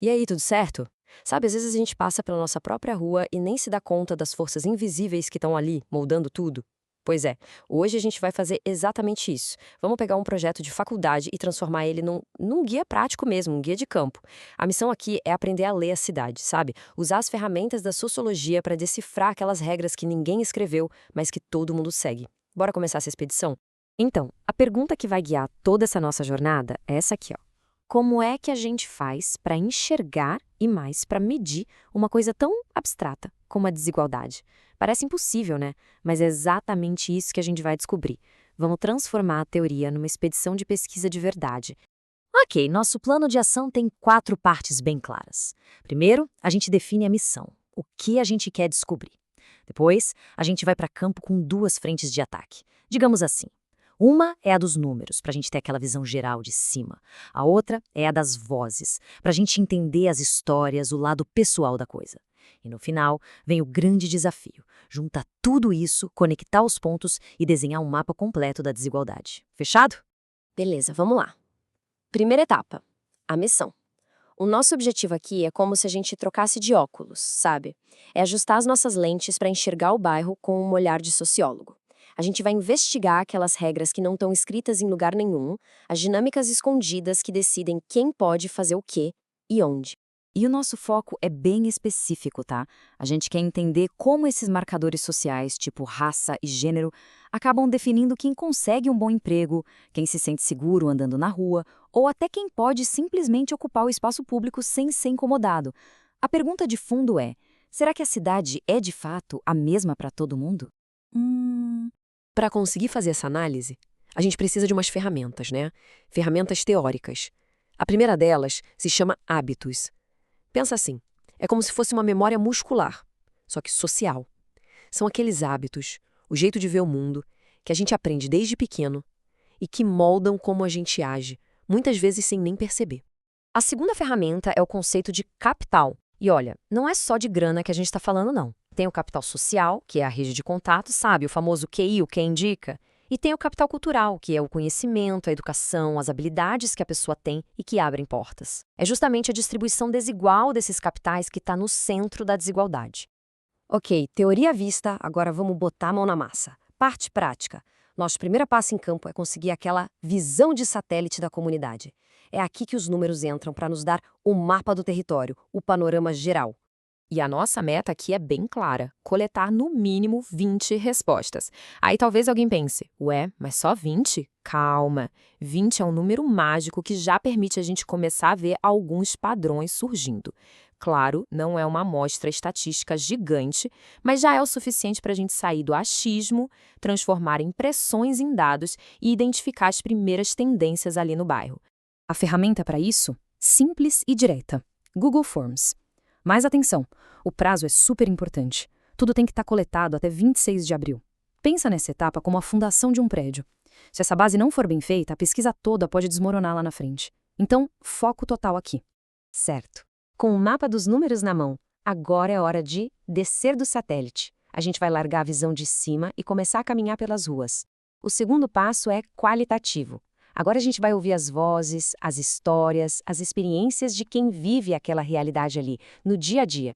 E aí, tudo certo? Sabe, às vezes a gente passa pela nossa própria rua e nem se dá conta das forças invisíveis que estão ali, moldando tudo. Pois é, hoje a gente vai fazer exatamente isso. Vamos pegar um projeto de faculdade e transformar ele num guia prático mesmo, um guia de campo. A missão aqui é aprender a ler a cidade, sabe? Usar as ferramentas da sociologia para decifrar aquelas regras que ninguém escreveu, mas que todo mundo segue. Bora começar essa expedição? Então, a pergunta que vai guiar toda essa nossa jornada é essa aqui, ó. Como é que a gente faz para enxergar e mais para medir uma coisa tão abstrata como a desigualdade? Parece impossível, né? Mas é exatamente isso que a gente vai descobrir. Vamos transformar a teoria numa expedição de pesquisa de verdade. Ok, nosso plano de ação tem 4 partes bem claras. Primeiro, a gente define a missão, o que a gente quer descobrir. Depois, a gente vai para campo com 2 frentes de ataque. Digamos assim. Uma é a dos números, para a gente ter aquela visão geral de cima. A outra é a das vozes, para a gente entender as histórias, o lado pessoal da coisa. E no final, vem o grande desafio: juntar tudo isso, conectar os pontos e desenhar um mapa completo da desigualdade. Fechado? Beleza, vamos lá. Primeira etapa: a missão. O nosso objetivo aqui é como se a gente trocasse de óculos, sabe? É ajustar as nossas lentes para enxergar o bairro com um olhar de sociólogo. A gente vai investigar aquelas regras que não estão escritas em lugar nenhum, as dinâmicas escondidas que decidem quem pode fazer o quê e onde. E o nosso foco é bem específico, tá? A gente quer entender como esses marcadores sociais, tipo raça e gênero, acabam definindo quem consegue um bom emprego, quem se sente seguro andando na rua, ou até quem pode simplesmente ocupar o espaço público sem ser incomodado. A pergunta de fundo é: será que a cidade é de fato a mesma para todo mundo? Para conseguir fazer essa análise, a gente precisa de umas ferramentas, né? Ferramentas teóricas. A primeira delas se chama hábitos. Pensa assim, é como se fosse uma memória muscular, só que social. São aqueles hábitos, o jeito de ver o mundo, que a gente aprende desde pequeno e que moldam como a gente age, muitas vezes sem nem perceber. A segunda ferramenta é o conceito de capital. E olha, não é só de grana que a gente está falando, não. Tem o capital social, que é a rede de contato, sabe? O famoso QI, o que indica. E tem o capital cultural, que é o conhecimento, a educação, as habilidades que a pessoa tem e que abrem portas. É justamente a distribuição desigual desses capitais que está no centro da desigualdade. Ok, teoria à vista, agora vamos botar a mão na massa. Parte prática. Nosso primeiro passo em campo é conseguir aquela visão de satélite da comunidade. É aqui que os números entram para nos dar o mapa do território, o panorama geral. E a nossa meta aqui é bem clara: coletar no mínimo 20 respostas. Aí talvez alguém pense: ué, mas só 20? Calma. 20 é um número mágico que já permite a gente começar a ver alguns padrões surgindo. Claro, não é uma amostra estatística gigante, mas já é o suficiente para a gente sair do achismo, transformar impressões em dados e identificar as primeiras tendências ali no bairro. A ferramenta para isso? Simples e direta: Google Forms. Mas atenção, o prazo é super importante. Tudo tem que estar coletado até 26 de abril. Pensa nessa etapa como a fundação de um prédio. Se essa base não for bem feita, a pesquisa toda pode desmoronar lá na frente. Então, foco total aqui. Certo. Com o mapa dos números na mão, agora é hora de descer do satélite. A gente vai largar a visão de cima e começar a caminhar pelas ruas. O segundo passo é qualitativo. Agora a gente vai ouvir as vozes, as histórias, as experiências de quem vive aquela realidade ali, no dia a dia.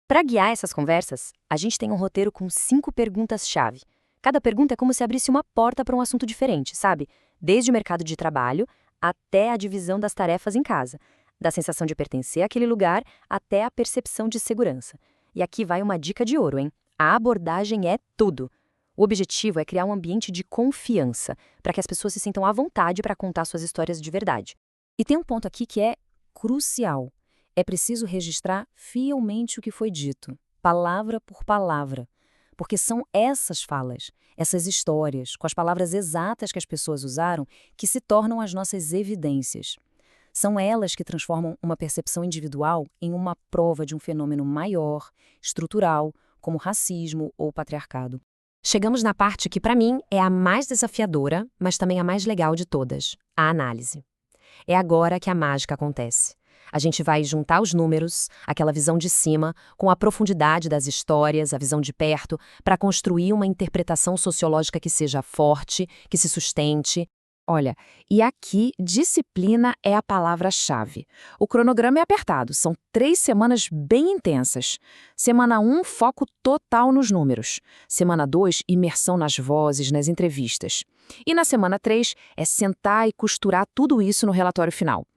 Para guiar essas conversas, a gente tem um roteiro com 5 perguntas-chave. Cada pergunta é como se abrisse uma porta para um assunto diferente, sabe? Desde o mercado de trabalho até a divisão das tarefas em casa, da sensação de pertencer àquele lugar até a percepção de segurança. E aqui vai uma dica de ouro, hein? A abordagem é tudo. O objetivo é criar um ambiente de confiança, para que as pessoas se sintam à vontade para contar suas histórias de verdade. E tem um ponto aqui que é crucial. É preciso registrar fielmente o que foi dito, palavra por palavra. Porque são essas falas, essas histórias, com as palavras exatas que as pessoas usaram, que se tornam as nossas evidências. São elas que transformam uma percepção individual em uma prova de um fenômeno maior, estrutural, como racismo ou patriarcado. Chegamos na parte que, para mim, é a mais desafiadora, mas também a mais legal de todas: a análise. É agora que a mágica acontece. A gente vai juntar os números, aquela visão de cima, com a profundidade das histórias, a visão de perto, para construir uma interpretação sociológica que seja forte, que se sustente. Olha, e aqui disciplina é a palavra-chave. O cronograma é apertado, são 3 semanas bem intensas. Semana 1, foco total nos números. Semana 2, imersão nas vozes, nas entrevistas. E na semana 3, é sentar e costurar tudo isso no relatório final.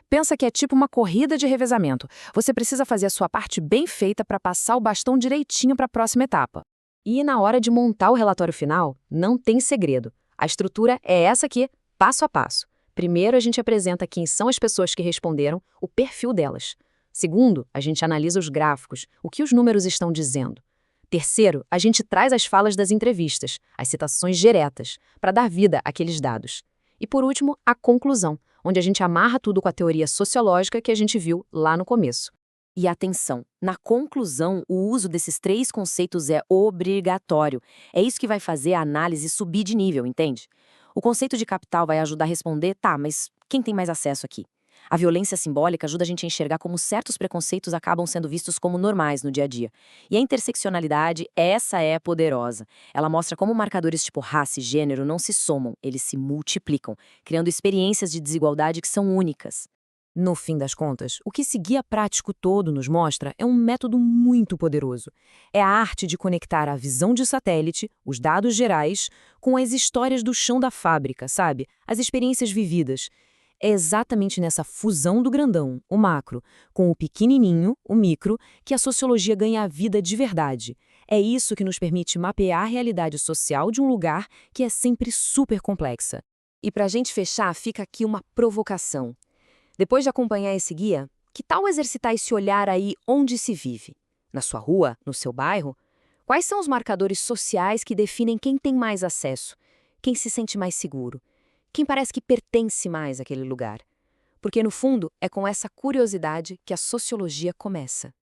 Pensa que é tipo uma corrida de revezamento. Você precisa fazer a sua parte bem feita para passar o bastão direitinho para a próxima etapa. E na hora de montar o relatório final, não tem segredo. A estrutura é essa aqui, passo a passo. Primeiro, a gente apresenta quem são as pessoas que responderam, o perfil delas. Segundo, a gente analisa os gráficos, o que os números estão dizendo. Terceiro, a gente traz as falas das entrevistas, as citações diretas, para dar vida àqueles dados. E por último, a conclusão, onde a gente amarra tudo com a teoria sociológica que a gente viu lá no começo. E atenção, na conclusão, o uso desses 3 conceitos é obrigatório. É isso que vai fazer a análise subir de nível, entende? O conceito de capital vai ajudar a responder, tá, mas quem tem mais acesso aqui? A violência simbólica ajuda a gente a enxergar como certos preconceitos acabam sendo vistos como normais no dia a dia. E a interseccionalidade, essa é poderosa. Ela mostra como marcadores tipo raça e gênero não se somam, eles se multiplicam, criando experiências de desigualdade que são únicas. No fim das contas, o que esse guia prático todo nos mostra é um método muito poderoso. É a arte de conectar a visão de satélite, os dados gerais, com as histórias do chão da fábrica, sabe? As experiências vividas. É exatamente nessa fusão do grandão, o macro, com o pequenininho, o micro, que a sociologia ganha a vida de verdade. É isso que nos permite mapear a realidade social de um lugar que é sempre super complexa. E para a gente fechar, fica aqui uma provocação. Depois de acompanhar esse guia, que tal exercitar esse olhar aí onde se vive? Na sua rua? No seu bairro? Quais são os marcadores sociais que definem quem tem mais acesso? Quem se sente mais seguro? Quem parece que pertence mais àquele lugar? Porque, no fundo, é com essa curiosidade que a sociologia começa.